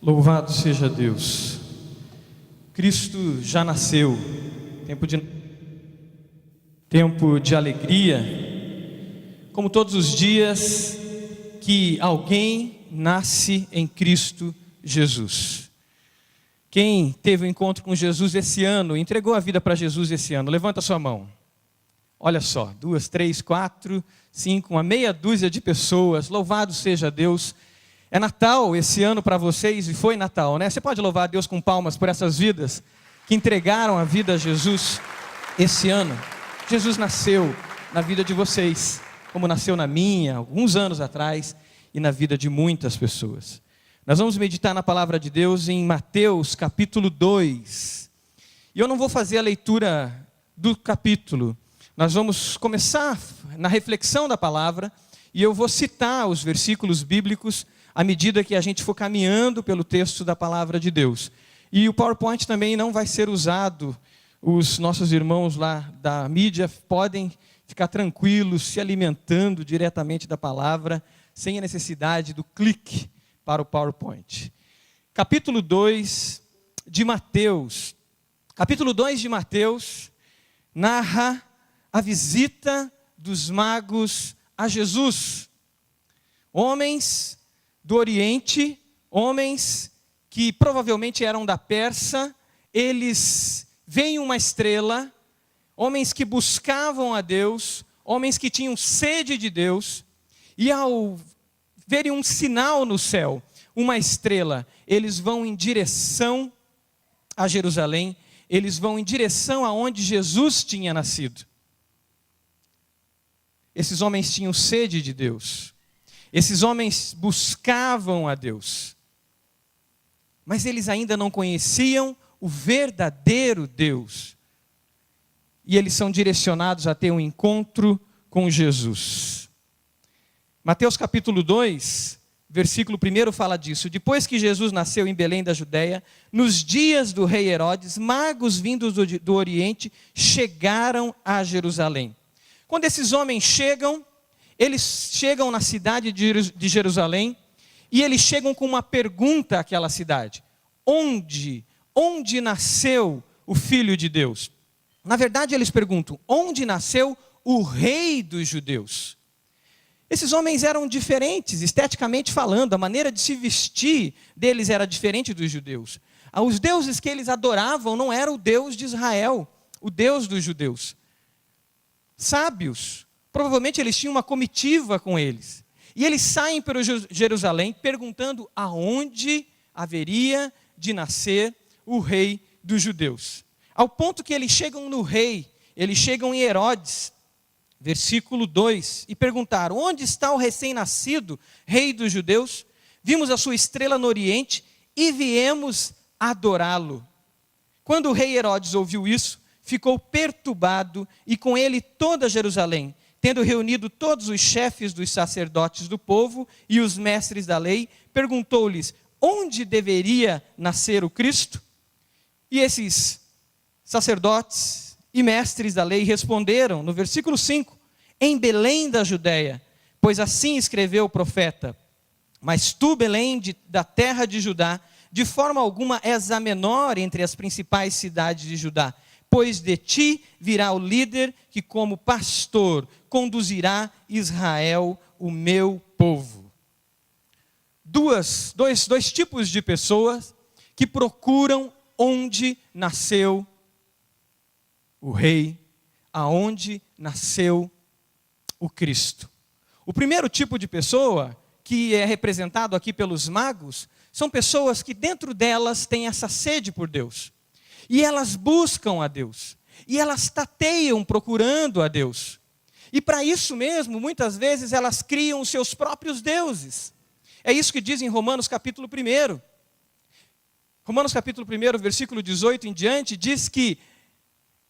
Louvado seja Deus. Cristo já nasceu. Tempo de alegria. Como todos os dias que alguém nasce em Cristo Jesus. Quem teve um encontro com Jesus esse ano, entregou a vida para Jesus esse ano, levanta sua mão. Olha só, 2, 3, 4, 5, uma meia dúzia de pessoas. Louvado seja Deus. É Natal esse ano para vocês, e foi Natal, né? Você pode louvar a Deus com palmas por essas vidas que entregaram a vida a Jesus esse ano. Jesus nasceu na vida de vocês, como nasceu na minha, alguns anos atrás, e na vida de muitas pessoas. Nós vamos meditar na palavra de Deus em Mateus capítulo 2. E eu não vou fazer a leitura do capítulo. Nós vamos começar na reflexão da palavra, e eu vou citar os versículos bíblicos à medida que a gente for caminhando pelo texto da palavra de Deus. E o PowerPoint também não vai ser usado. Os nossos irmãos lá da mídia podem ficar tranquilos, se alimentando diretamente da palavra, sem a necessidade do clique para o PowerPoint. Capítulo 2 de Mateus. Capítulo 2 de Mateus narra a visita dos magos a Jesus. Homens do Oriente, homens que provavelmente eram da Pérsia, eles veem uma estrela, homens que buscavam a Deus, homens que tinham sede de Deus, e ao verem um sinal no céu, uma estrela, eles vão em direção a Jerusalém, eles vão em direção aonde Jesus tinha nascido. Esses homens tinham sede de Deus. Esses homens buscavam a Deus. Mas eles ainda não conheciam o verdadeiro Deus. E eles são direcionados a ter um encontro com Jesus. Mateus capítulo 2, versículo 1 fala disso. Depois que Jesus nasceu em Belém da Judéia, nos dias do rei Herodes, magos vindos do Oriente chegaram a Jerusalém. Quando esses homens chegam, eles chegam na cidade de Jerusalém e eles chegam com uma pergunta àquela cidade. Onde nasceu o Filho de Deus? Na verdade, eles perguntam, onde nasceu o Rei dos Judeus? Esses homens eram diferentes, esteticamente falando, a maneira de se vestir deles era diferente dos judeus. Os deuses que eles adoravam não era o Deus de Israel, o Deus dos judeus. Sábios, provavelmente eles tinham uma comitiva com eles. E eles saem para Jerusalém perguntando aonde haveria de nascer o rei dos judeus. Ao ponto que eles chegam no rei, eles chegam em Herodes, versículo 2, e perguntaram, onde está o recém-nascido rei dos judeus? Vimos a sua estrela no oriente e viemos adorá-lo. Quando o rei Herodes ouviu isso, ficou perturbado e com ele toda Jerusalém, tendo reunido todos os chefes dos sacerdotes do povo e os mestres da lei, perguntou-lhes, onde deveria nascer o Cristo? E esses sacerdotes e mestres da lei responderam, no versículo 5, em Belém da Judéia, pois assim escreveu o profeta, mas tu, Belém, da terra de Judá, de forma alguma és a menor entre as principais cidades de Judá, pois de ti virá o líder que como pastor conduzirá Israel, o meu povo. Dois tipos de pessoas que procuram onde nasceu o rei, aonde nasceu o Cristo. O primeiro tipo de pessoa, que é representado aqui pelos magos, são pessoas que dentro delas têm essa sede por Deus. E elas buscam a Deus. E elas tateiam procurando a Deus. E para isso mesmo, muitas vezes elas criam os seus próprios deuses. É isso que diz em Romanos capítulo 1. Romanos capítulo 1, versículo 18 em diante, diz que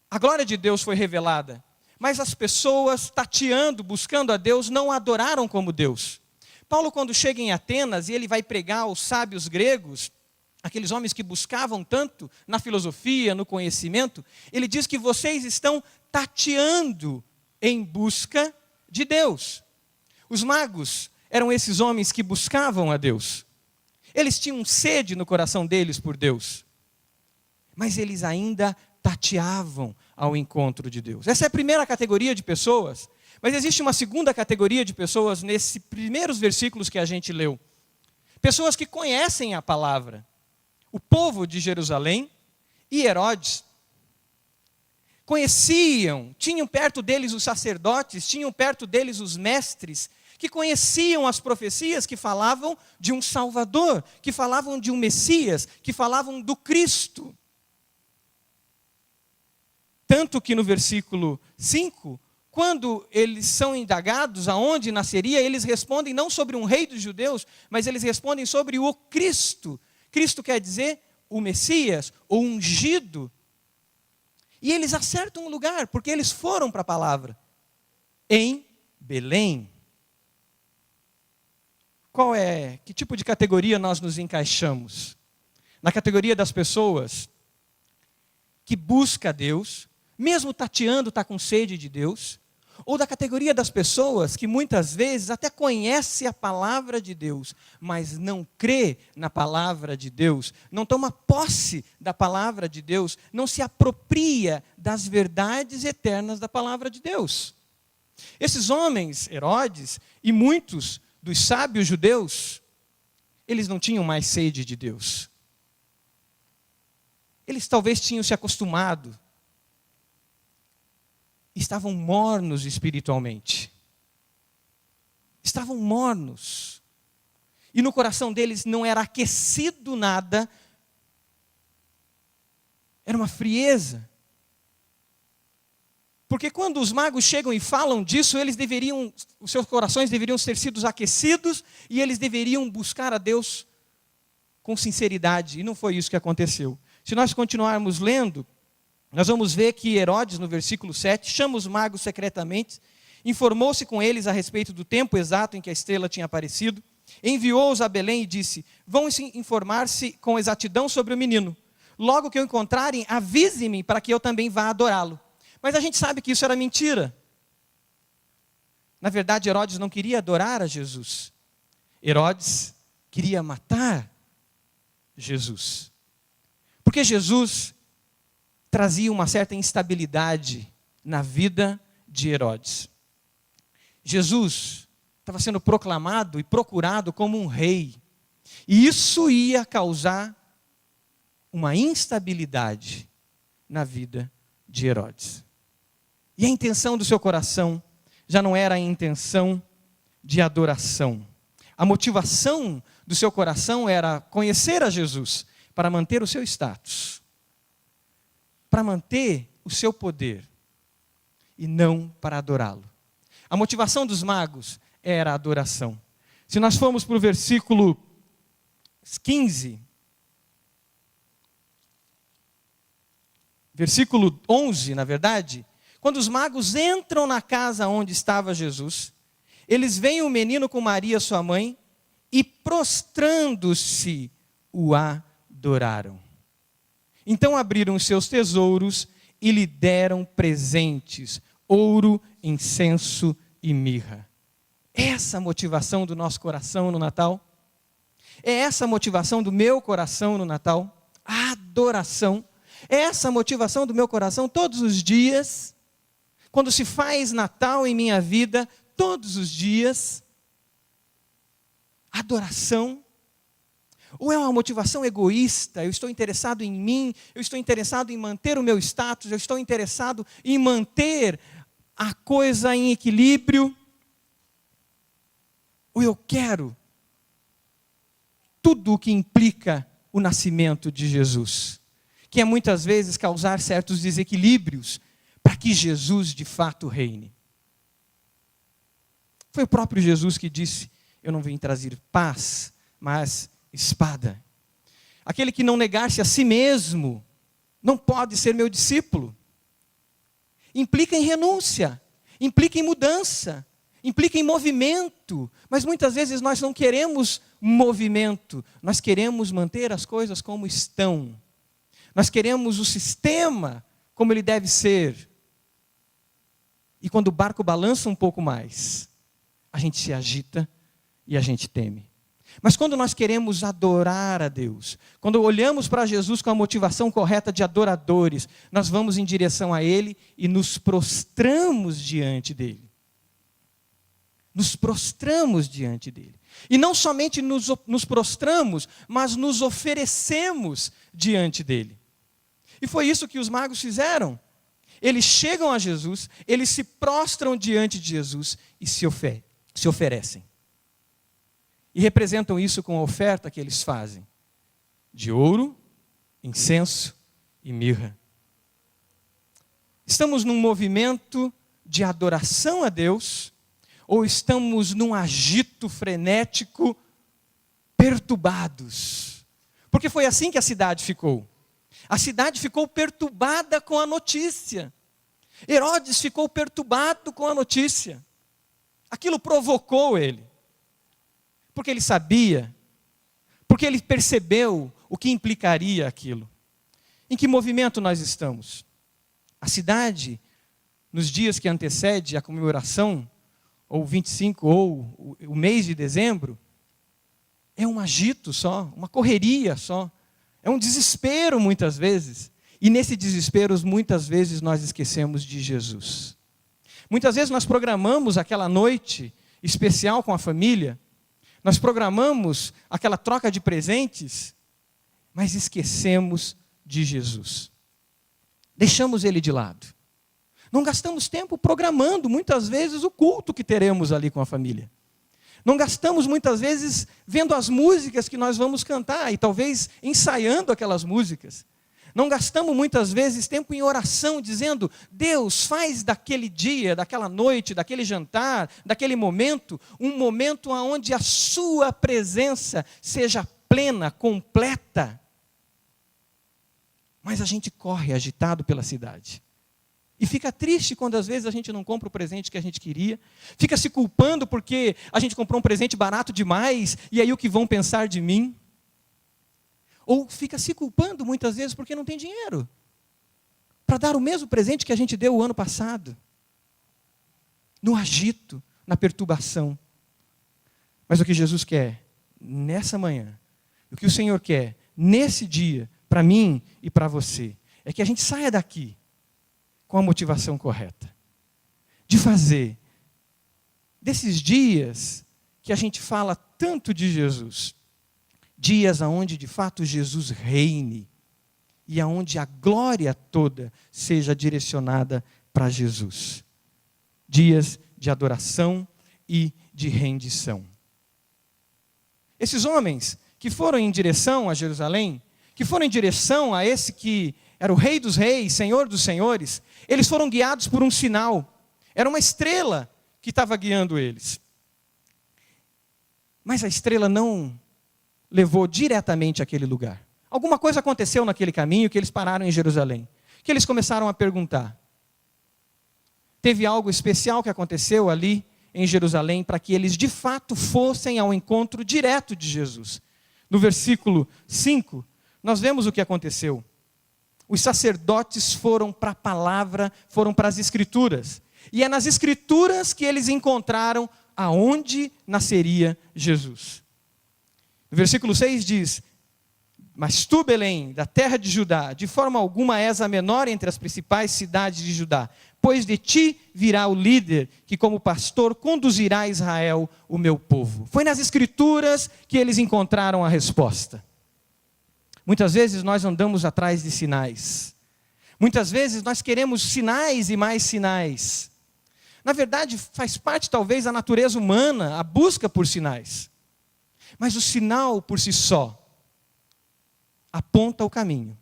a glória de Deus foi revelada. Mas as pessoas tateando, buscando a Deus, não adoraram como Deus. Paulo, quando chega em Atenas e ele vai pregar aos sábios gregos, aqueles homens que buscavam tanto na filosofia, no conhecimento, ele diz que vocês estão tateando em busca de Deus. Os magos eram esses homens que buscavam a Deus. Eles tinham sede no coração deles por Deus. Mas eles ainda tateavam ao encontro de Deus. Essa é a primeira categoria de pessoas. Mas existe uma segunda categoria de pessoas nesses primeiros versículos que a gente leu. Pessoas que conhecem a palavra. O povo de Jerusalém e Herodes conheciam, tinham perto deles os sacerdotes, tinham perto deles os mestres, que conheciam as profecias que falavam de um Salvador, que falavam de um Messias, que falavam do Cristo. Tanto que no versículo 5, quando eles são indagados aonde nasceria, eles respondem não sobre um rei dos judeus, mas eles respondem sobre o Cristo. Cristo quer dizer o Messias, o ungido. E eles acertam um lugar, porque eles foram para a palavra. Em Belém. Que tipo de categoria nós nos encaixamos? Na categoria das pessoas que busca Deus, mesmo tateando, está com sede de Deus, ou da categoria das pessoas que muitas vezes até conhece a palavra de Deus, mas não crê na palavra de Deus, não toma posse da palavra de Deus, não se apropria das verdades eternas da palavra de Deus. Esses homens, Herodes e muitos dos sábios judeus, eles não tinham mais sede de Deus. Eles talvez tinham se acostumado. Estavam mornos espiritualmente. Estavam mornos. E no coração deles não era aquecido nada. Era uma frieza. Porque quando os magos chegam e falam disso, os seus corações deveriam ter sido aquecidos e eles deveriam buscar a Deus com sinceridade. E não foi isso que aconteceu. Se nós continuarmos lendo, nós vamos ver que Herodes, no versículo 7, chama os magos secretamente, informou-se com eles a respeito do tempo exato em que a estrela tinha aparecido, enviou-os a Belém e disse: vão informar-se com exatidão sobre o menino. Logo que o encontrarem, avise-me para que eu também vá adorá-lo. Mas a gente sabe que isso era mentira. Na verdade, Herodes não queria adorar a Jesus. Herodes queria matar Jesus. Porque Jesus trazia uma certa instabilidade na vida de Herodes. Jesus estava sendo proclamado e procurado como um rei. E isso ia causar uma instabilidade na vida de Herodes. E a intenção do seu coração já não era a intenção de adoração. A motivação do seu coração era conhecer a Jesus para manter o seu status, para manter o seu poder e não para adorá-lo. A motivação dos magos era a adoração. Se nós formos para o versículo 15, versículo 11, na verdade, quando os magos entram na casa onde estava Jesus, eles veem o menino com Maria, sua mãe, e prostrando-se, o adoraram. Então abriram os seus tesouros e lhe deram presentes, ouro, incenso e mirra. É essa a motivação do nosso coração no Natal? É essa a motivação do meu coração no Natal? A adoração. É essa a motivação do meu coração todos os dias? Quando se faz Natal em minha vida, todos os dias? Adoração. Ou é uma motivação egoísta? Eu estou interessado em mim, eu estou interessado em manter o meu status, eu estou interessado em manter a coisa em equilíbrio? Ou eu quero tudo o que implica o nascimento de Jesus, que é muitas vezes causar certos desequilíbrios para que Jesus de fato reine? Foi o próprio Jesus que disse: eu não vim trazer paz, mas espada. Aquele que não negar-se a si mesmo não pode ser meu discípulo. Implica em renúncia, implica em mudança, implica em movimento. Mas muitas vezes nós não queremos movimento, nós queremos manter as coisas como estão. Nós queremos o sistema como ele deve ser. E quando o barco balança um pouco mais, a gente se agita e a gente teme. Mas quando nós queremos adorar a Deus, quando olhamos para Jesus com a motivação correta de adoradores, nós vamos em direção a Ele e nos prostramos diante dEle. Nos prostramos diante dEle. E não somente nos prostramos, mas nos oferecemos diante dEle. E foi isso que os magos fizeram. Eles chegam a Jesus, eles se prostram diante de Jesus e se oferecem. E representam isso com a oferta que eles fazem, de ouro, incenso e mirra. Estamos num movimento de adoração a Deus, ou estamos num agito frenético, perturbados? Porque foi assim que a cidade ficou. A cidade ficou perturbada com a notícia. Herodes ficou perturbado com a notícia. Aquilo provocou ele. Porque ele sabia, porque ele percebeu o que implicaria aquilo. Em que movimento nós estamos? A cidade, nos dias que antecede a comemoração, ou 25, ou o mês de dezembro, é um agito só, uma correria só. É um desespero muitas vezes. E nesse desespero, muitas vezes nós esquecemos de Jesus. Muitas vezes nós programamos aquela noite especial com a família, nós programamos aquela troca de presentes, mas esquecemos de Jesus. Deixamos Ele de lado. Não gastamos tempo programando, muitas vezes, o culto que teremos ali com a família. Não gastamos, muitas vezes, vendo as músicas que nós vamos cantar e talvez ensaiando aquelas músicas. Não gastamos, muitas vezes, tempo em oração, dizendo: Deus, faz daquele dia, daquela noite, daquele jantar, daquele momento, um momento onde a sua presença seja plena, completa. Mas a gente corre agitado pela cidade. E fica triste quando às vezes a gente não compra o presente que a gente queria. Fica se culpando porque a gente comprou um presente barato demais, e aí o que vão pensar de mim? Ou fica se culpando muitas vezes porque não tem dinheiro para dar o mesmo presente que a gente deu o ano passado. No agito, na perturbação. Mas o que Jesus quer nessa manhã, o que o Senhor quer nesse dia, para mim e para você, é que a gente saia daqui com a motivação correta. De fazer desses dias que a gente fala tanto de Jesus, dias aonde de fato Jesus reine e aonde a glória toda seja direcionada para Jesus. Dias de adoração e de rendição. Esses homens que foram em direção a Jerusalém, que foram em direção a esse que era o Rei dos Reis, Senhor dos Senhores, eles foram guiados por um sinal. Era uma estrela que estava guiando eles. Mas a estrela não levou diretamente àquele lugar. Alguma coisa aconteceu naquele caminho que eles pararam em Jerusalém. Que eles começaram a perguntar. Teve algo especial que aconteceu ali em Jerusalém para que eles de fato fossem ao encontro direto de Jesus. No versículo 5, nós vemos o que aconteceu. Os sacerdotes foram para a palavra, foram para as escrituras. E é nas escrituras que eles encontraram aonde nasceria Jesus. No versículo 6 diz: Mas tu, Belém, da terra de Judá, de forma alguma és a menor entre as principais cidades de Judá, pois de ti virá o líder que como pastor conduzirá a Israel, o meu povo. Foi nas escrituras que eles encontraram a resposta. Muitas vezes nós andamos atrás de sinais. Muitas vezes nós queremos sinais e mais sinais. Na verdade, faz parte talvez da natureza humana a busca por sinais. Mas o sinal por si só aponta o caminho.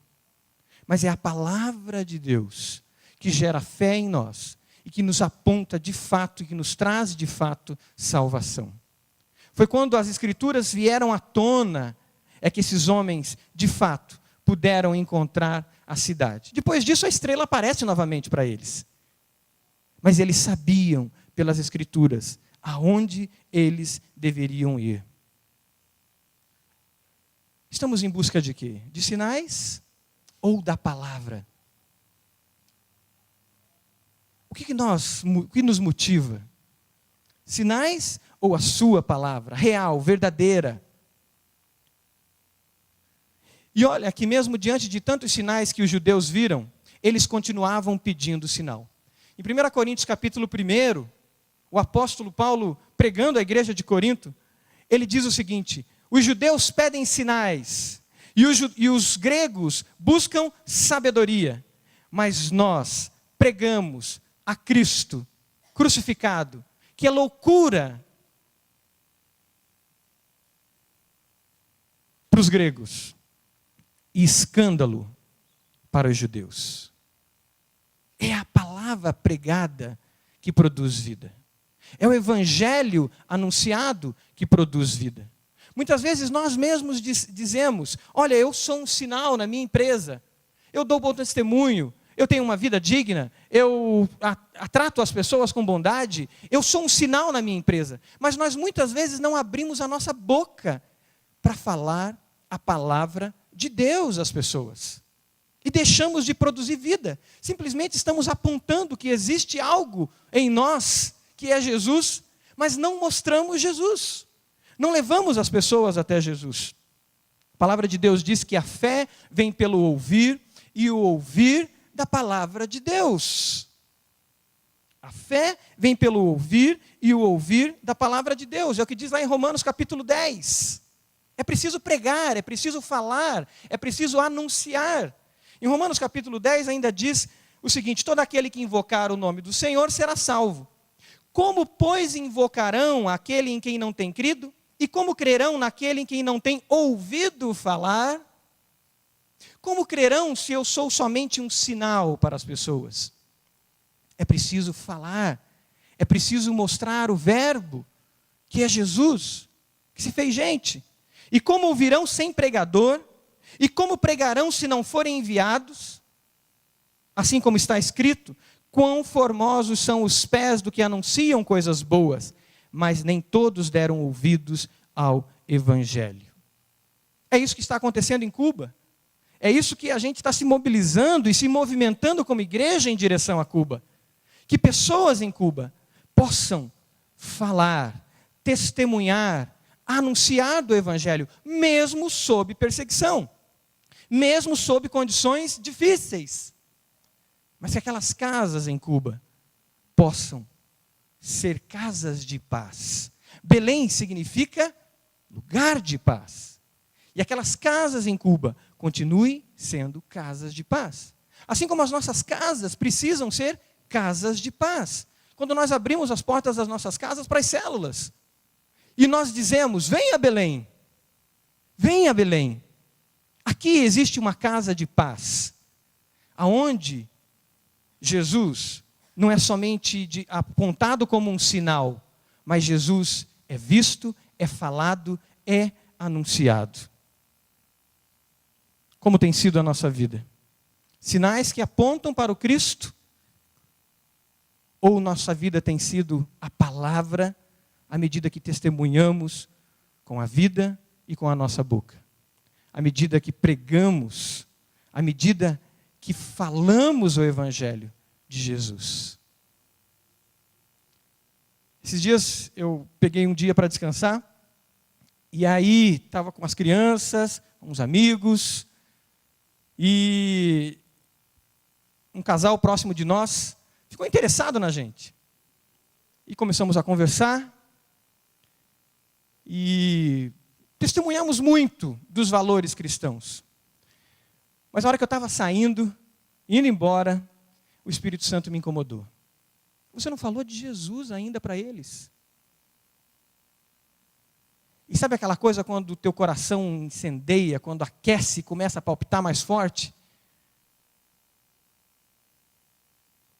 Mas é a palavra de Deus que gera fé em nós e que nos aponta de fato e que nos traz de fato salvação. Foi quando as escrituras vieram à tona é que esses homens, de fato, puderam encontrar a cidade. Depois disso, a estrela aparece novamente para eles. Mas eles sabiam, pelas Escrituras, aonde eles deveriam ir. Estamos em busca de quê? De sinais ou da palavra? O que nos motiva? Sinais ou a sua palavra, real, verdadeira? E olha, que mesmo diante de tantos sinais que os judeus viram, eles continuavam pedindo sinal. Em 1 Coríntios capítulo 1, o apóstolo Paulo, pregando à igreja de Corinto, ele diz o seguinte: os judeus pedem sinais, e os gregos buscam sabedoria, mas nós pregamos a Cristo crucificado, que é loucura para os gregos e escândalo para os judeus. É a palavra pregada que produz vida. É o evangelho anunciado que produz vida. Muitas vezes nós mesmos dizemos: olha, eu sou um sinal na minha empresa, eu dou bom testemunho, eu tenho uma vida digna, eu trato as pessoas com bondade, eu sou um sinal na minha empresa. Mas nós muitas vezes não abrimos a nossa boca para falar a palavra de Deus às pessoas. E deixamos de produzir vida. Simplesmente estamos apontando que existe algo em nós, que é Jesus, mas não mostramos Jesus. Não levamos as pessoas até Jesus. A palavra de Deus diz que a fé vem pelo ouvir, e o ouvir da palavra de Deus. A fé vem pelo ouvir, e o ouvir da palavra de Deus. É o que diz lá em Romanos capítulo 10. É preciso pregar, é preciso falar, é preciso anunciar. Em Romanos capítulo 10 ainda diz o seguinte: todo aquele que invocar o nome do Senhor será salvo. Como, pois, invocarão aquele em quem não tem crido? E como crerão naquele em quem não tem ouvido falar? Como crerão se eu sou somente um sinal para as pessoas? É preciso falar, é preciso mostrar o verbo, que é Jesus, que se fez gente. E como ouvirão sem pregador? E como pregarão se não forem enviados? Assim como está escrito: quão formosos são os pés do que anunciam coisas boas, mas nem todos deram ouvidos ao Evangelho. É isso que está acontecendo em Cuba. É isso que a gente está se mobilizando e se movimentando como igreja em direção a Cuba. Que pessoas em Cuba possam falar, testemunhar, anunciar do Evangelho, mesmo sob perseguição, mesmo sob condições difíceis. Mas que aquelas casas em Cuba possam ser casas de paz. Belém significa lugar de paz. E aquelas casas em Cuba continuem sendo casas de paz. Assim como as nossas casas precisam ser casas de paz. Quando nós abrimos as portas das nossas casas para as células, e nós dizemos: venha Belém, venha Belém. Aqui existe uma casa de paz, aonde Jesus não é somente apontado como um sinal, mas Jesus é visto, é falado, é anunciado. Como tem sido a nossa vida? Sinais que apontam para o Cristo? Ou nossa vida tem sido a palavra, à medida que testemunhamos com a vida e com a nossa boca? À medida que pregamos, à medida que falamos o Evangelho de Jesus. Esses dias eu peguei um dia para descansar, e aí estava com as crianças, uns amigos, e um casal próximo de nós ficou interessado na gente. E começamos a conversar, e testemunhamos muito dos valores cristãos. Mas na hora que eu estava saindo, indo embora, o Espírito Santo me incomodou. Você não falou de Jesus ainda para eles? E sabe aquela coisa quando o teu coração incendeia, quando aquece e começa a palpitar mais forte?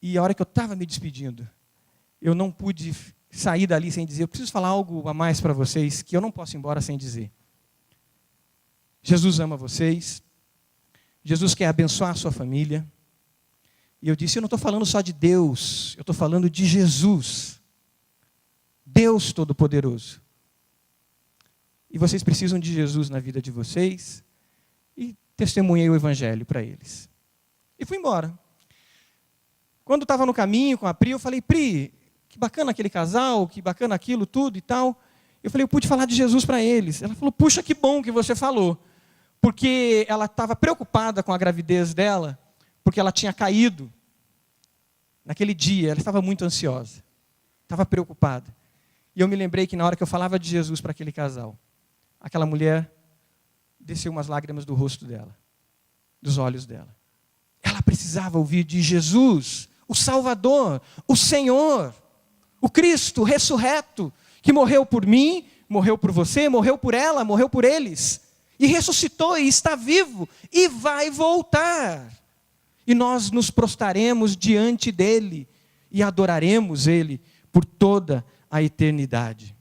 E a hora que eu estava me despedindo, eu não pude sair dali sem dizer: eu preciso falar algo a mais para vocês, que eu não posso ir embora sem dizer. Jesus ama vocês, Jesus quer abençoar a sua família. E eu disse: eu não estou falando só de Deus, eu estou falando de Jesus, Deus Todo-Poderoso. E vocês precisam de Jesus na vida de vocês. E testemunhei o Evangelho para eles. E fui embora. Quando estava no caminho com a Pri, eu falei: Pri, que bacana aquele casal, que bacana aquilo, tudo e tal. Eu falei: eu pude falar de Jesus para eles. Ela falou: puxa, que bom que você falou. porque ela estava preocupada com a gravidez dela, porque ela tinha caído. Naquele dia, ela estava muito ansiosa, estava preocupada. E eu me lembrei que na hora que eu falava de Jesus para aquele casal, aquela mulher desceu umas lágrimas do rosto dela, dos olhos dela. Ela precisava ouvir de Jesus, o Salvador, o Senhor, o Cristo ressurreto, que morreu por mim, morreu por você, morreu por ela, morreu por eles, e ressuscitou e está vivo, e vai voltar. E nós nos prostaremos diante dele, e adoraremos ele por toda a eternidade.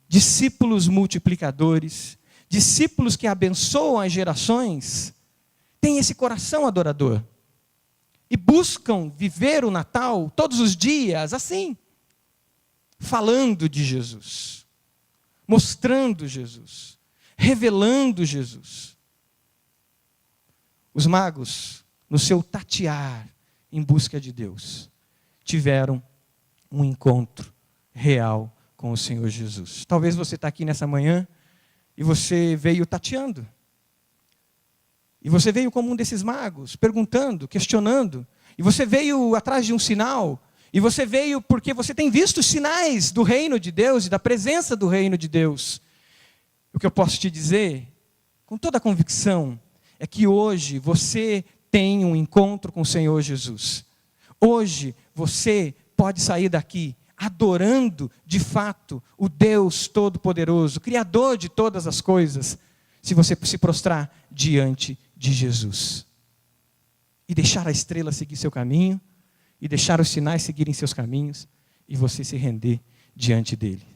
Discípulos multiplicadores, discípulos que abençoam as gerações, têm esse coração adorador. E buscam viver o Natal todos os dias assim, falando de Jesus, mostrando Jesus, revelando Jesus. Os magos, no seu tatear em busca de Deus, tiveram um encontro real com o Senhor Jesus. Talvez você está aqui nessa manhã e você veio tateando. E você veio como um desses magos, perguntando, questionando. E você veio atrás de um sinal. E você veio porque você tem visto os sinais do reino de Deus e da presença do reino de Deus. O que eu posso te dizer, com toda a convicção, é que hoje você tem um encontro com o Senhor Jesus. Hoje você pode sair daqui adorando de fato o Deus Todo-Poderoso, Criador de todas as coisas, se você se prostrar diante de Jesus. E deixar a estrela seguir seu caminho, e deixar os sinais seguirem seus caminhos, e você se render diante dele.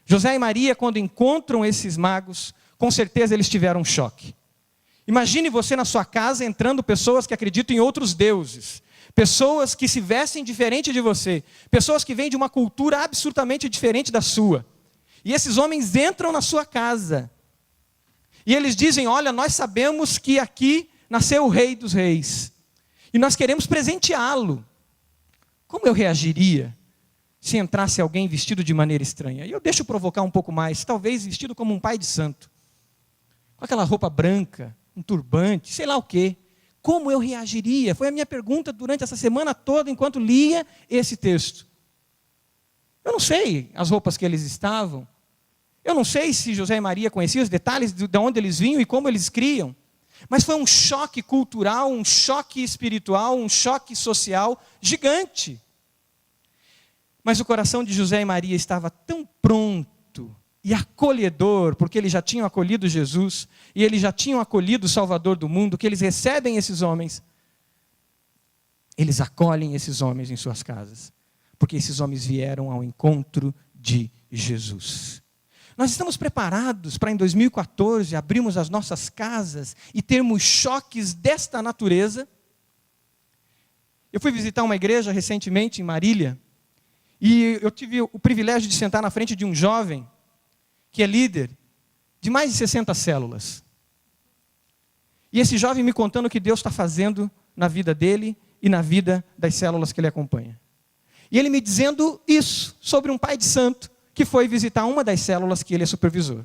José e Maria, quando encontram esses magos, com certeza eles tiveram um choque. Imagine você na sua casa entrando pessoas que acreditam em outros deuses, pessoas que se vestem diferente de você, pessoas que vêm de uma cultura absolutamente diferente da sua. E esses homens entram na sua casa. E eles dizem, olha, nós sabemos que aqui nasceu o Rei dos Reis. E nós queremos presenteá-lo. Como eu reagiria se entrasse alguém vestido de maneira estranha? E eu deixo provocar um pouco mais, talvez vestido como um pai de santo. Com aquela roupa branca, um turbante, sei lá o quê. Como eu reagiria? Foi a minha pergunta durante essa semana toda, enquanto lia esse texto. Eu não sei as roupas que eles estavam. Eu não sei se José e Maria conheciam os detalhes de onde eles vinham e como eles criam. Mas foi um choque cultural, um choque espiritual, um choque social gigante. Mas o coração de José e Maria estava tão pronto e acolhedor, porque eles já tinham acolhido Jesus, e eles já tinham acolhido o Salvador do mundo, que eles recebem esses homens. Eles acolhem esses homens em suas casas, porque esses homens vieram ao encontro de Jesus. Nós estamos preparados para em 2014 abrirmos as nossas casas e termos choques desta natureza? Eu fui visitar uma igreja recentemente em Marília, e eu tive o privilégio de sentar na frente de um jovem que é líder de mais de 60 células. E esse jovem me contando o que Deus está fazendo na vida dele e na vida das células que ele acompanha. E ele me dizendo isso, sobre um pai de santo, que foi visitar uma das células que ele é supervisor.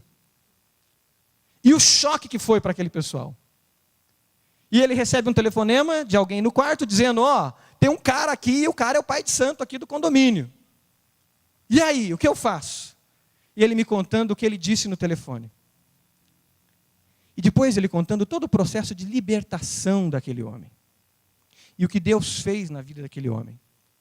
E o choque que foi para aquele pessoal. E ele recebe um telefonema de alguém no quarto, dizendo, tem um cara aqui, e o cara é o pai de santo aqui do condomínio. E aí, o que eu faço? E ele me contando o que ele disse no telefone. E depois ele contando todo o processo de libertação daquele homem. E o que Deus fez na vida daquele homem.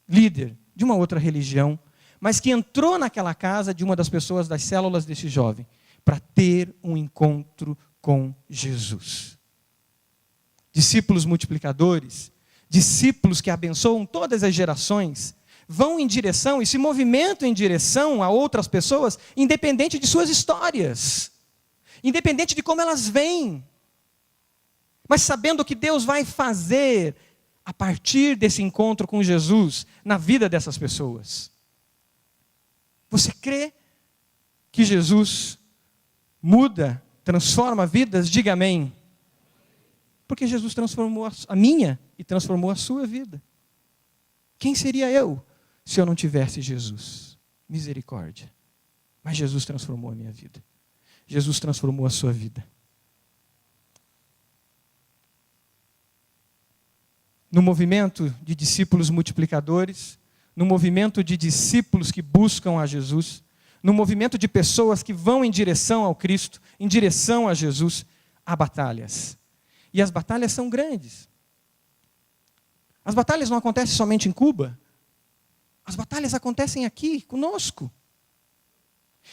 Líder de uma outra religião, mas que entrou naquela casa de uma das pessoas das células desse jovem, para ter um encontro com Jesus. Discípulos multiplicadores, discípulos que abençoam todas as gerações, vão em direção e se movimentam em direção a outras pessoas, independente de suas histórias, independente de como elas vêm, mas sabendo o que Deus vai fazer a partir desse encontro com Jesus na vida dessas pessoas. Você crê que Jesus muda, transforma vidas? Diga amém. Porque Jesus transformou a minha e transformou a sua vida. Quem seria eu se eu não tivesse Jesus? Misericórdia. Mas Jesus transformou a minha vida. Jesus transformou a sua vida. No movimento de discípulos multiplicadores, no movimento de discípulos que buscam a Jesus, no movimento de pessoas que vão em direção ao Cristo, em direção a Jesus, há batalhas. E as batalhas são grandes. As batalhas não acontecem somente em Cuba. As batalhas acontecem aqui, conosco.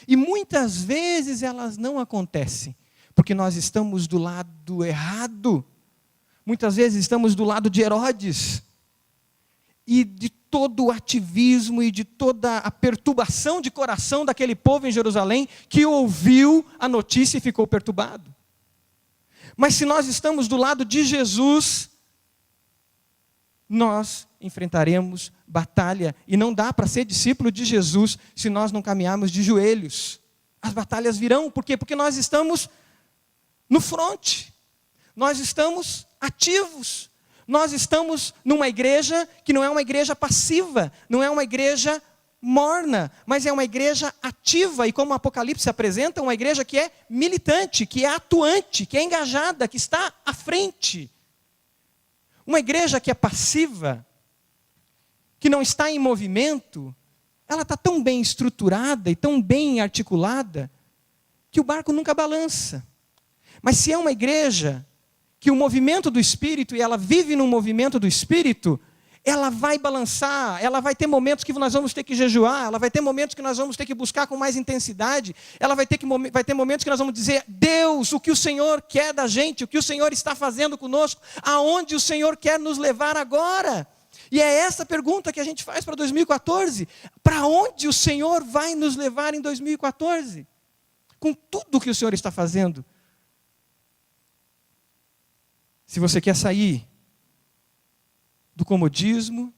E muitas vezes elas não acontecem, porque nós estamos do lado errado. Muitas vezes estamos do lado de Herodes. E de todo o ativismo e de toda a perturbação de coração daquele povo em Jerusalém, que ouviu a notícia e ficou perturbado. Mas se nós estamos do lado de Jesus, nós enfrentaremos batalha. E não dá para ser discípulo de Jesus se nós não caminharmos de joelhos. As batalhas virão. Por quê? Porque nós estamos no fronte. Nós estamos ativos. Nós estamos numa igreja que não é uma igreja passiva, não é uma igreja morna, mas é uma igreja ativa. E como o Apocalipse apresenta, uma igreja que é militante, que é atuante, que é engajada, que está à frente. Uma igreja que é passiva, que não está em movimento, ela está tão bem estruturada e tão bem articulada, que o barco nunca balança. Mas se é uma igreja que o movimento do Espírito, e ela vive no movimento do Espírito, ela vai balançar, ela vai ter momentos que nós vamos ter que jejuar, ela vai ter momentos que nós vamos ter que buscar com mais intensidade, ela vai ter momentos que nós vamos dizer: Deus, o que o Senhor quer da gente, o que o Senhor está fazendo conosco, aonde o Senhor quer nos levar agora? E é essa pergunta que a gente faz para 2014, para onde o Senhor vai nos levar em 2014? Com tudo que o Senhor está fazendo. Se você quer sair do comodismo,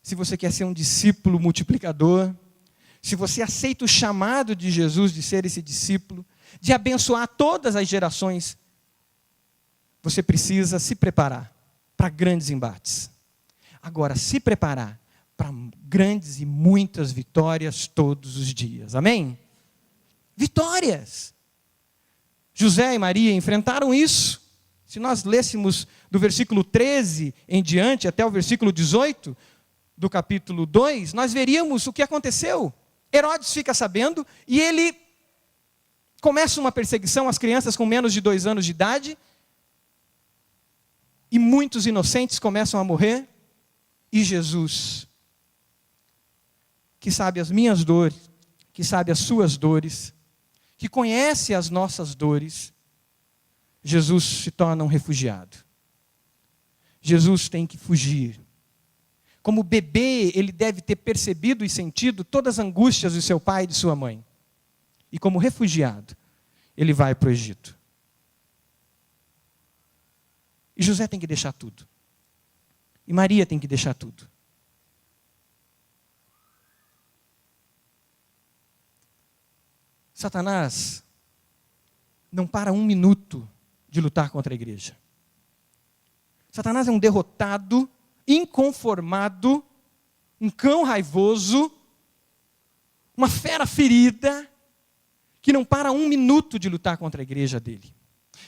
se você quer ser um discípulo multiplicador, se você aceita o chamado de Jesus de ser esse discípulo, de abençoar todas as gerações, você precisa se preparar para grandes embates. Agora, se preparar para grandes e muitas vitórias todos os dias. Amém? Vitórias! José e Maria enfrentaram isso. Se nós lêssemos do versículo 13 em diante, até o versículo 18 do capítulo 2, nós veríamos o que aconteceu. Herodes fica sabendo e ele começa uma perseguição às crianças com menos de 2 anos de idade, e muitos inocentes começam a morrer, e Jesus, que sabe as minhas dores, que sabe as suas dores, que conhece as nossas dores, Jesus se torna um refugiado. Jesus tem que fugir. Como bebê, ele deve ter percebido e sentido todas as angústias de seu pai e de sua mãe. E como refugiado, ele vai para o Egito. E José tem que deixar tudo. E Maria tem que deixar tudo. Satanás não para um minuto de lutar contra a igreja. Satanás é um derrotado, inconformado, um cão raivoso, uma fera ferida, que não para um minuto de lutar contra a igreja dele.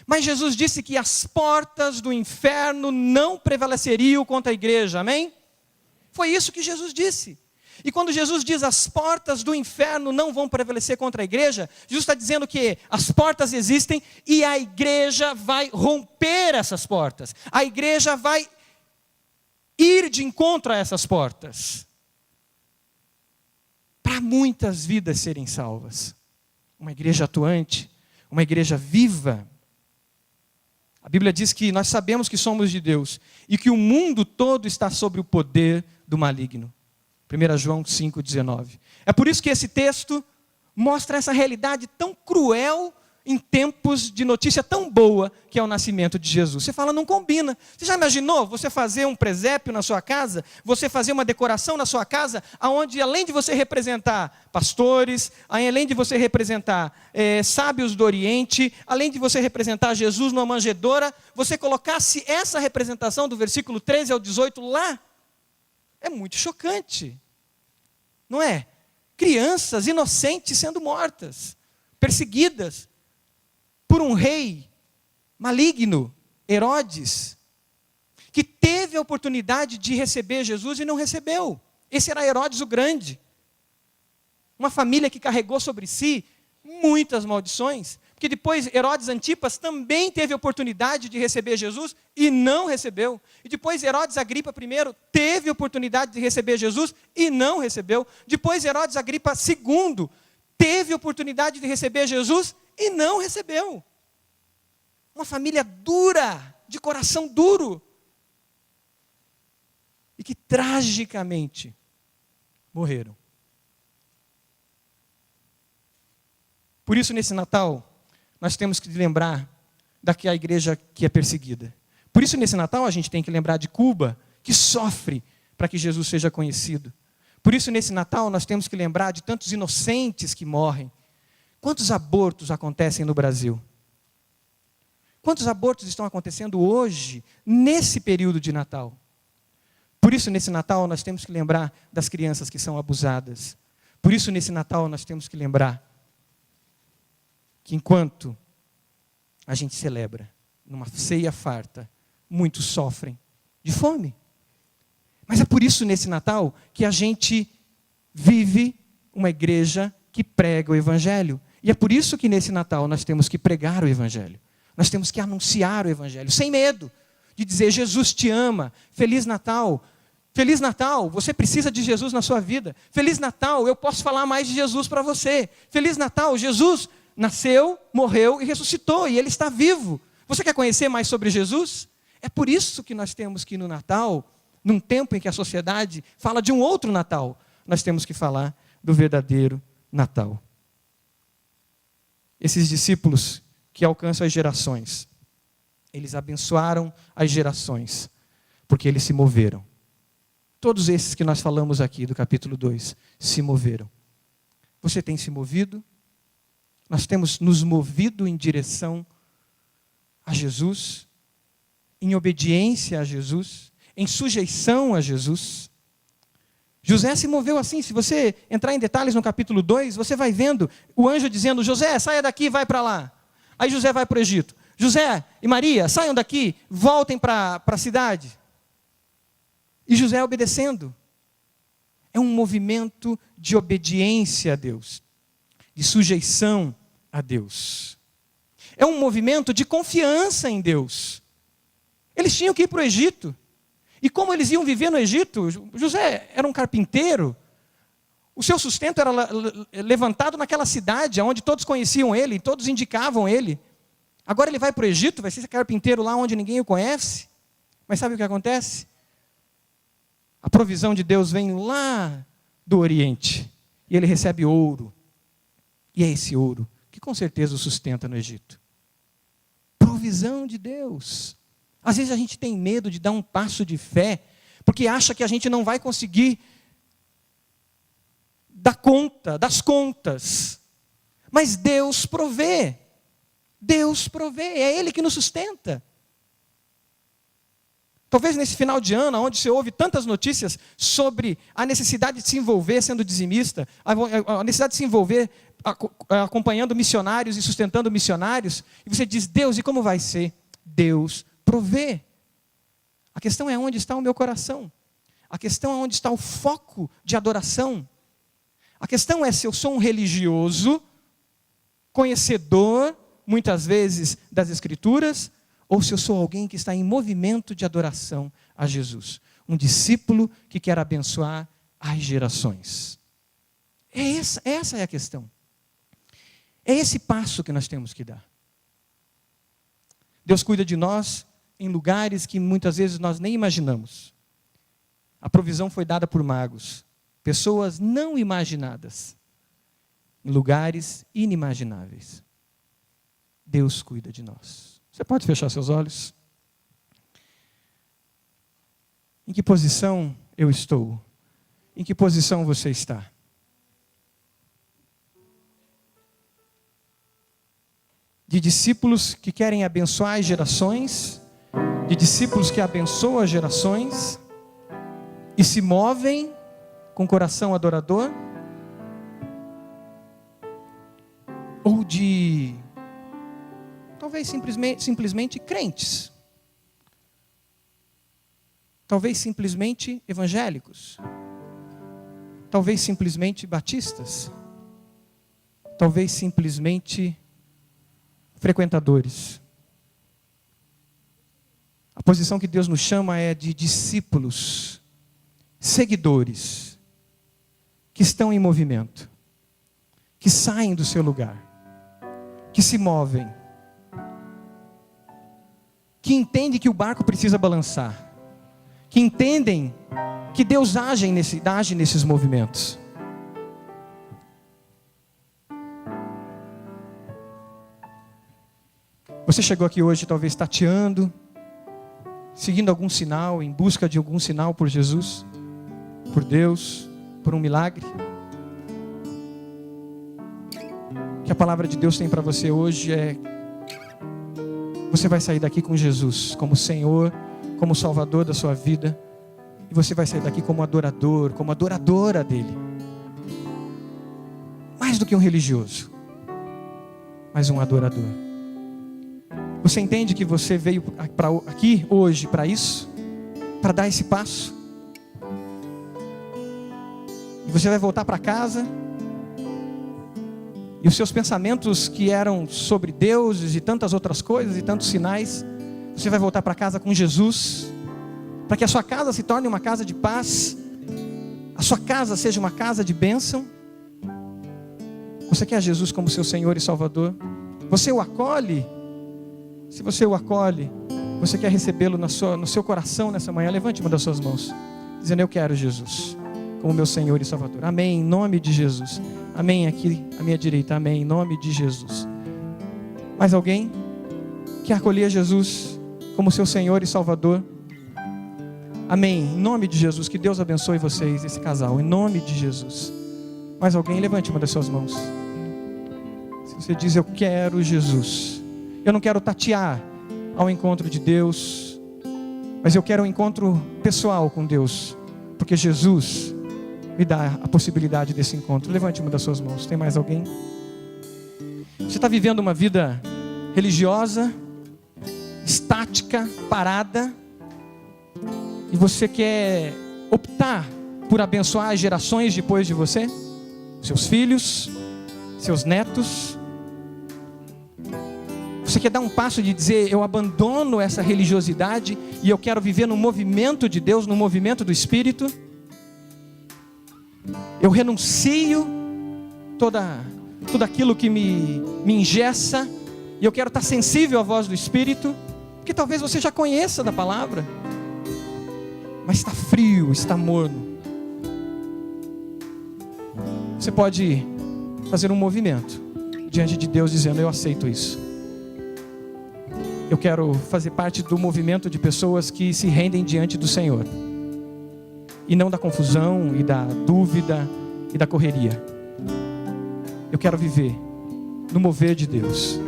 Mas Jesus disse que as portas do inferno não prevaleceriam contra a igreja, amém? Foi isso que Jesus disse. E quando Jesus diz as portas do inferno não vão prevalecer contra a igreja, Jesus está dizendo que as portas existem e a igreja vai romper essas portas. A igreja vai ir de encontro a essas portas. Para muitas vidas serem salvas. Uma igreja atuante, uma igreja viva. A Bíblia diz que nós sabemos que somos de Deus e que o mundo todo está sob o poder do maligno. 1 João 5,19. É por isso que esse texto mostra essa realidade tão cruel em tempos de notícia tão boa que é o nascimento de Jesus. Você fala, não combina. Você já imaginou você fazer um presépio na sua casa? Você fazer uma decoração na sua casa, onde além de você representar pastores, além de você representar sábios do Oriente, além de você representar Jesus numa manjedoura, você colocasse essa representação do versículo 13 ao 18 lá? É muito chocante, não é? Crianças inocentes sendo mortas, perseguidas, por um rei maligno, Herodes, que teve a oportunidade de receber Jesus e não recebeu. Esse era Herodes o Grande. Uma família que carregou sobre si muitas maldições. Porque depois Herodes Antipas também teve a oportunidade de receber Jesus e não recebeu. E depois Herodes Agripa I teve a oportunidade de receber Jesus e não recebeu. Depois Herodes Agripa II teve a oportunidade de receber Jesus e não recebeu. Uma família dura, de coração duro. E que tragicamente morreram. Por isso, nesse Natal, nós temos que lembrar daquela igreja que é perseguida. Por isso, nesse Natal, a gente tem que lembrar de Cuba, que sofre para que Jesus seja conhecido. Por isso, nesse Natal, nós temos que lembrar de tantos inocentes que morrem. Quantos abortos acontecem no Brasil? Quantos abortos estão acontecendo hoje, nesse período de Natal? Por isso, nesse Natal, nós temos que lembrar das crianças que são abusadas. Por isso, nesse Natal, nós temos que lembrar que enquanto a gente celebra numa ceia farta, muitos sofrem de fome. Mas é por isso, nesse Natal, que a gente vive uma igreja que prega o Evangelho. E é por isso que nesse Natal nós temos que pregar o Evangelho. Nós temos que anunciar o Evangelho, sem medo de dizer: Jesus te ama, Feliz Natal. Feliz Natal, você precisa de Jesus na sua vida. Feliz Natal, eu posso falar mais de Jesus para você. Feliz Natal, Jesus nasceu, morreu e ressuscitou, e Ele está vivo. Você quer conhecer mais sobre Jesus? É por isso que nós temos que, no Natal, num tempo em que a sociedade fala de um outro Natal, nós temos que falar do verdadeiro Natal. Esses discípulos que alcançam as gerações, eles abençoaram as gerações, porque eles se moveram. Todos esses que nós falamos aqui do capítulo 2 se moveram. Você tem se movido? Nós temos nos movido em direção a Jesus, em obediência a Jesus, em sujeição a Jesus. José se moveu assim. Se você entrar em detalhes no capítulo 2, você vai vendo o anjo dizendo: José, saia daqui e vai para lá. Aí José vai para o Egito. José e Maria, saiam daqui, voltem para a cidade. E José obedecendo. É um movimento de obediência a Deus, de sujeição a Deus. É um movimento de confiança em Deus. Eles tinham que ir para o Egito. E como eles iam viver no Egito? José era um carpinteiro. O seu sustento era levantado naquela cidade, onde todos conheciam ele, todos indicavam ele. Agora ele vai para o Egito, vai ser carpinteiro lá onde ninguém o conhece. Mas sabe o que acontece? A provisão de Deus vem lá do Oriente. E ele recebe ouro. E é esse ouro que com certeza o sustenta no Egito. Provisão de Deus. Às vezes a gente tem medo de dar um passo de fé, porque acha que a gente não vai conseguir dar conta das contas. Mas Deus provê. Deus provê, é Ele que nos sustenta. Talvez nesse final de ano, onde você ouve tantas notícias sobre a necessidade de se envolver sendo dizimista, a necessidade de se envolver acompanhando missionários e sustentando missionários, e você diz: Deus, e como vai ser? Deus provê. A questão é onde está o meu coração. A questão é onde está o foco de adoração. A questão é se eu sou um religioso, conhecedor, muitas vezes, das Escrituras, ou se eu sou alguém que está em movimento de adoração a Jesus. Um discípulo que quer abençoar as gerações. Essa é a questão. É esse passo que nós temos que dar. Deus cuida de nós em lugares que muitas vezes nós nem imaginamos. A provisão foi dada por magos, pessoas não imaginadas, em lugares inimagináveis. Deus cuida de nós. Você pode fechar seus olhos? Em que posição eu estou? Em que posição você está? De discípulos que querem abençoar as gerações, de discípulos que abençoam as gerações e se movem com coração adorador, ou de talvez simplesmente crentes, talvez simplesmente evangélicos, talvez simplesmente batistas, talvez simplesmente frequentadores. A posição que Deus nos chama é de discípulos, seguidores, que estão em movimento, que saem do seu lugar, que se movem, que entendem que o barco precisa balançar, que entendem que Deus age nesses movimentos. Você chegou aqui hoje talvez tateando, seguindo algum sinal, em busca de algum sinal por Jesus, por Deus, por um milagre. O que a palavra de Deus tem para você hoje é: você vai sair daqui com Jesus como Senhor, como Salvador da sua vida, e você vai sair daqui como adorador, como adoradora dele. Mais do que um religioso, mas um adorador. Você entende que você veio aqui hoje para isso? Para dar esse passo? E você vai voltar para casa, e os seus pensamentos que eram sobre deuses e tantas outras coisas e tantos sinais, você vai voltar para casa com Jesus, para que a sua casa se torne uma casa de paz, a sua casa seja uma casa de bênção. Você quer Jesus como seu Senhor e Salvador? Você o acolhe? Se você o acolhe, você quer recebê-lo no seu coração nessa manhã, levante uma das suas mãos, dizendo: eu quero Jesus como meu Senhor e Salvador. Amém, em nome de Jesus. Amém, aqui à minha direita. Amém, em nome de Jesus. Mais alguém quer acolher Jesus como seu Senhor e Salvador? Amém, em nome de Jesus. Que Deus abençoe vocês, esse casal, em nome de Jesus. Mais alguém? Levante uma das suas mãos. Se você diz: eu quero Jesus, eu não quero tatear ao encontro de Deus, mas eu quero um encontro pessoal com Deus, porque Jesus me dá a possibilidade desse encontro. Levante uma das suas mãos. Tem mais alguém? Você está vivendo uma vida religiosa, estática, parada, e você quer optar por abençoar as gerações depois de você, seus filhos, seus netos. Você quer dar um passo de dizer: eu abandono essa religiosidade e eu quero viver no movimento de Deus, no movimento do Espírito. Eu renuncio tudo aquilo que me engessa, e eu quero estar sensível à voz do Espírito, porque talvez você já conheça da palavra, mas está frio, está morno. Você pode fazer um movimento diante de Deus dizendo: eu aceito isso. Eu quero fazer parte do movimento de pessoas que se rendem diante do Senhor, e não da confusão e da dúvida e da correria. Eu quero viver no mover de Deus.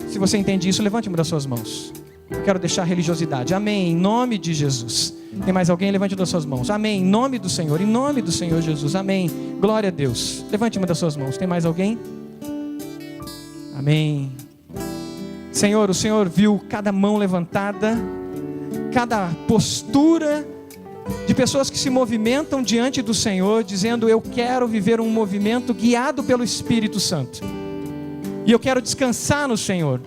Se você entende isso, levante uma das suas mãos. Eu quero deixar a religiosidade. Amém, em nome de Jesus. Tem mais alguém? Levante uma das suas mãos. Amém, em nome do Senhor, em nome do Senhor Jesus. Amém, glória a Deus. Levante uma das suas mãos. Tem mais alguém? Amém. Senhor, o Senhor viu cada mão levantada, cada postura de pessoas que se movimentam diante do Senhor, dizendo: eu quero viver um movimento guiado pelo Espírito Santo, e eu quero descansar no Senhor.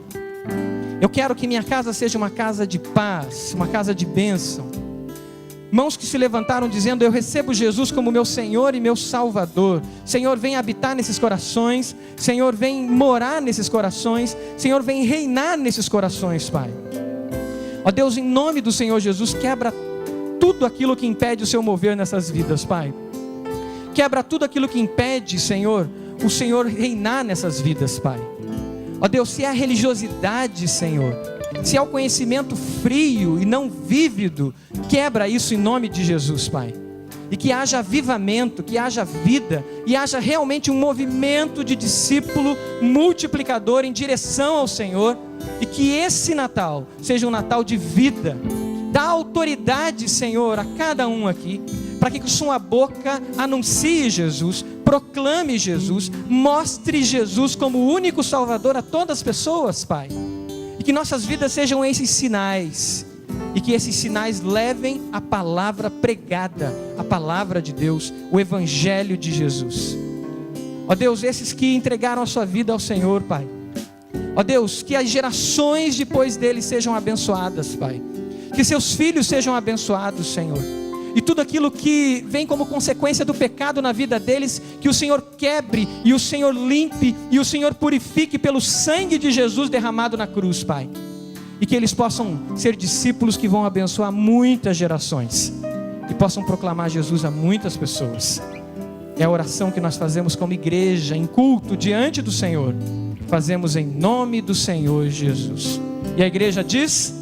Eu quero que minha casa seja uma casa de paz, uma casa de bênção. Mãos que se levantaram dizendo: eu recebo Jesus como meu Senhor e meu Salvador. Senhor, vem habitar nesses corações. Senhor, vem morar nesses corações. Senhor, vem reinar nesses corações, Pai. Ó Deus, em nome do Senhor Jesus, quebra tudo aquilo que impede o Seu mover nessas vidas, Pai. Quebra tudo aquilo que impede, Senhor, o Senhor reinar nessas vidas, Pai. Ó Deus, se é a religiosidade, Senhor, se é o conhecimento frio e não vívido, quebra isso em nome de Jesus, Pai. E que haja avivamento, que haja vida, e haja realmente um movimento de discípulo multiplicador em direção ao Senhor. E que esse Natal seja um Natal de vida. Dá autoridade, Senhor, a cada um aqui, para que com sua boca anuncie Jesus, proclame Jesus, mostre Jesus como o único Salvador a todas as pessoas, Pai. E que nossas vidas sejam esses sinais, e que esses sinais levem a palavra pregada, a palavra de Deus, o Evangelho de Jesus. Ó Deus, esses que entregaram a sua vida ao Senhor, Pai, ó Deus, que as gerações depois deles sejam abençoadas, Pai, que seus filhos sejam abençoados, Senhor, e tudo aquilo que vem como consequência do pecado na vida deles, que o Senhor quebre, e o Senhor limpe, e o Senhor purifique pelo sangue de Jesus derramado na cruz, Pai, e que eles possam ser discípulos que vão abençoar muitas gerações, e possam proclamar Jesus a muitas pessoas. É a oração que nós fazemos como igreja, em culto, diante do Senhor, fazemos em nome do Senhor Jesus, e a igreja diz,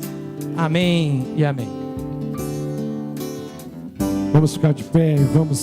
amém e amém. Vamos ficar de pé e vamos